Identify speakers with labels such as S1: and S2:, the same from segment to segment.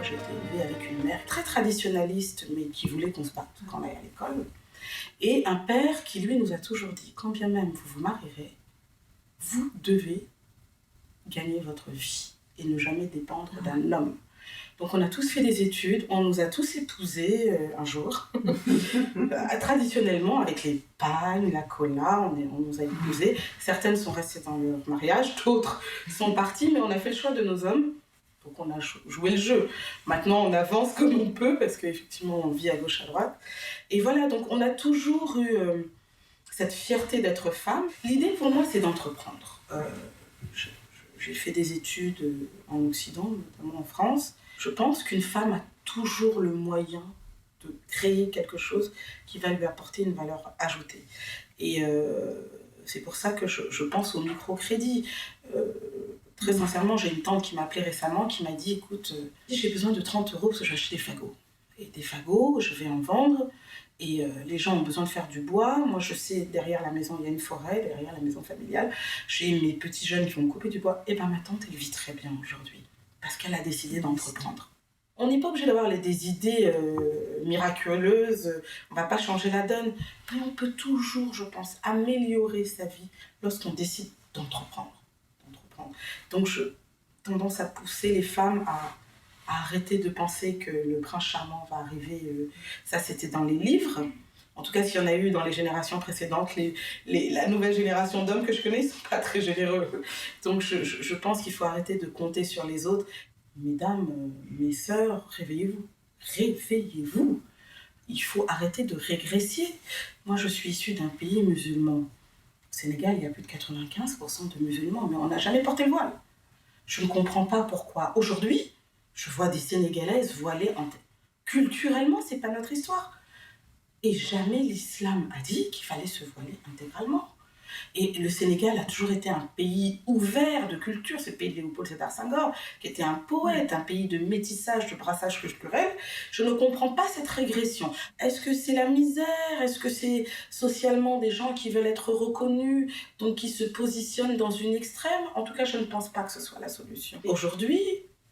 S1: j'ai été élevée avec une mère très traditionnaliste, mais qui voulait qu'on se batte quand on allait à l'école. Et un père qui, lui, nous a toujours dit, quand bien même vous vous marierez, vous devez gagner votre vie et ne jamais dépendre d'un homme. Donc on a tous fait des études, on nous a tous épousés un jour, traditionnellement avec les pagnes, la cola, on nous a épousés. Certaines sont restées dans leur mariage, d'autres sont parties, mais on a fait le choix de nos hommes. Donc on a joué le jeu. Maintenant on avance comme on peut parce qu'effectivement on vit à gauche à droite. Et voilà, donc on a toujours eu cette fierté d'être femme. L'idée pour moi c'est d'entreprendre. J'ai fait des études en Occident, notamment en France. Je pense qu'une femme a toujours le moyen de créer quelque chose qui va lui apporter une valeur ajoutée. Et c'est pour ça que je pense au microcrédit. Très sincèrement, j'ai une tante qui m'a appelé récemment, qui m'a dit « Écoute, j'ai besoin de 30 € parce que j'achète des fagots. Et des fagots, je vais en vendre. Et les gens ont besoin de faire du bois. Moi, je sais, derrière la maison, il y a une forêt, derrière la maison familiale. J'ai mes petits jeunes qui vont couper du bois. Et bien, ma tante, elle vit très bien aujourd'hui parce qu'elle a décidé d'entreprendre. » On n'est pas obligé d'avoir des idées miraculeuses. On ne va pas changer la donne. Mais on peut toujours, je pense, améliorer sa vie lorsqu'on décide d'entreprendre. Donc, j'ai tendance à pousser les femmes à arrêter de penser que le prince charmant va arriver. Ça, c'était dans les livres. En tout cas, s'il y en a eu dans les générations précédentes, la nouvelle génération d'hommes que je connais ne sont pas très généreux. Donc, je pense qu'il faut arrêter de compter sur les autres. Mesdames, mes sœurs, réveillez-vous. Réveillez-vous. Il faut arrêter de régresser. Moi, je suis issue d'un pays musulman. Au Sénégal, il y a plus de 95% de musulmans, mais on n'a jamais porté le voile. Je ne comprends pas pourquoi. Aujourd'hui, je vois des Sénégalaises voilées en tête. Culturellement, c'est pas notre histoire. Et jamais l'islam a dit qu'il fallait se voiler intégralement. Et le Sénégal a toujours été un pays ouvert de culture, c'est le pays de Léopold Sédar Senghor, qui était un poète, un pays de métissage, de brassage culturel. Je ne comprends pas cette régression. Est-ce que c'est la misère? Est-ce que c'est socialement des gens qui veulent être reconnus, donc qui se positionnent dans une extrême? En tout cas, je ne pense pas que ce soit la solution. Aujourd'hui,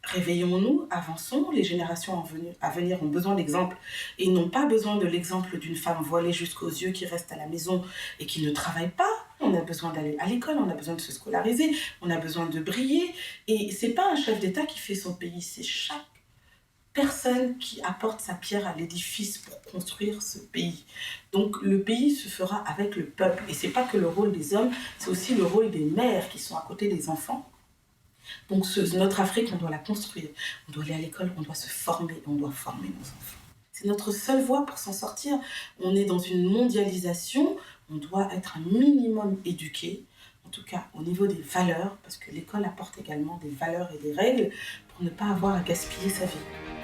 S1: réveillons-nous, avançons, les générations à venir ont besoin d'exemples et n'ont pas besoin de l'exemple d'une femme voilée jusqu'aux yeux qui reste à la maison et qui ne travaille pas. On a besoin d'aller à l'école, on a besoin de se scolariser, on a besoin de briller. Et c'est pas un chef d'État qui fait son pays, c'est chaque personne qui apporte sa pierre à l'édifice pour construire ce pays. Donc le pays se fera avec le peuple. Et c'est pas que le rôle des hommes, c'est aussi le rôle des mères qui sont à côté des enfants. Donc notre Afrique, on doit la construire. On doit aller à l'école, on doit se former, on doit former nos enfants. C'est notre seule voie pour s'en sortir. On est dans une mondialisation, on doit être un minimum éduqué, en tout cas au niveau des valeurs, parce que l'école apporte également des valeurs et des règles pour ne pas avoir à gaspiller sa vie.